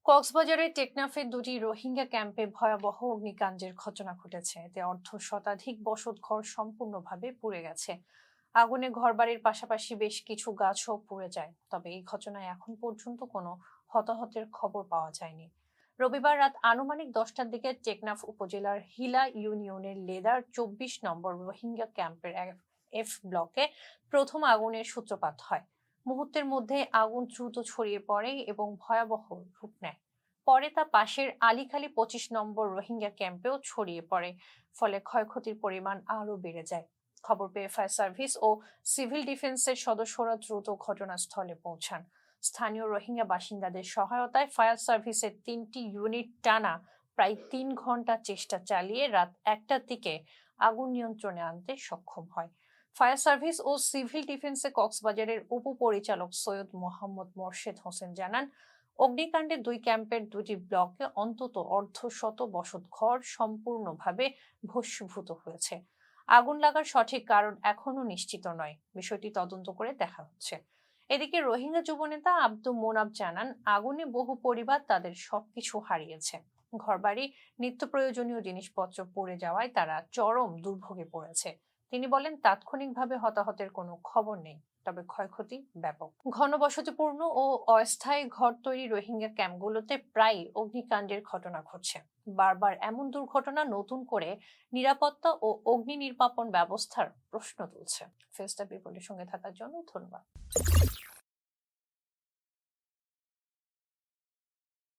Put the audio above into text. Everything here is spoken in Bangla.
কক্সবাজারের টেকনাফে দুটি রোহিঙ্গা ক্যাম্পে ভয়াবহ অগ্নিকাণ্ডের ঘটনা ঘটেছে। এতে অর্ধ শতাধিক বসতঘর সম্পূর্ণভাবে পুড়ে গেছে। আগুনে ঘরবাড়ির পাশাপাশি বেশ কিছু গাছও পুড়ে যায়। তবে এই ঘটনায় এখন পর্যন্ত কোনো হতাহতের খবর পাওয়া যায়নি। রবিবার রাত আনুমানিক 10টার দিকে টেকনাফ উপজেলার হিলা ইউনিয়নের লেদার 24 নম্বর রোহিঙ্গা ক্যাম্পের এফ ব্লকে প্রথম আগুনের সূত্রপাত হয়। মুহূর্তের মধ্যে আগুন দ্রুত ছড়িয়ে পড়ে এবং ভয়াবহ রূপ নেয়। পরে তা পাশের আলীখালী 25 নম্বর রোহিঙ্গা ক্যাম্পেও ছড়িয়ে পড়ে, ফলে ক্ষয়ক্ষতির পরিমাণ আরও বেড়ে যায়। খবর পেয়ে ফায়ার সার্ভিস ও সিভিল ডিফেন্সের সদস্যরা দ্রুত ঘটনাস্থলে পৌঁছান। স্থানীয় রোহিঙ্গা বাসিন্দাদের সহায়তায় ফায়ার সার্ভিসের 3টি ইউনিট টানা প্রায় 3 ঘন্টা চেষ্টা চালিয়ে রাত 1টার দিকে আগুন নিয়ন্ত্রণে আনতে সক্ষম হয়। ফায়ার সার্ভিস ও সিভিল ডিফেন্সে কক্সবাজারের উপপরিচালক সৈয়দ মোহাম্মদ মোর্শেদ হোসেন জানান, অগ্নিকাণ্ডে দুই ক্যাম্পের দুটি ব্লকে অন্তত অর্ধশত বসতঘর সম্পূর্ণভাবে ভস্মীভূত হয়েছে। আগুন লাগার সঠিক কারণ এখনো নিশ্চিত নয়, বিষয়টি তদন্ত করে দেখা হচ্ছে। এদিকে রোহিঙ্গা যুবনেতা আব্দুল মোনাব জানান, আগুনে বহু পরিবার তাদের সবকিছু হারিয়েছে। ঘরবাড়ি, নিত্য প্রয়োজনীয় জিনিসপত্র পড়ে যাওয়ায় তারা চরম দুর্ভোগে পড়েছে। তিনি বলেন, তাৎক্ষণিকভাবে হতাহতের কোনো খবর নেই, তবে ক্ষয়ক্ষতি ব্যাপক। ঘনবসতিপূর্ণ ও অস্থায়ী ঘর তৈরি রোহিঙ্গা ক্যাম্পগুলোতে প্রায় অগ্নিকাণ্ডের ঘটনা ঘটছে। বারবার এমন দুর্ঘটনা নতুন করে নিরাপত্তা ও অগ্নি নির্বাপন ব্যবস্থার প্রশ্ন তুলছে। ফেস্টা পিপলের সঙ্গে থাকার জন্য ধন্যবাদ।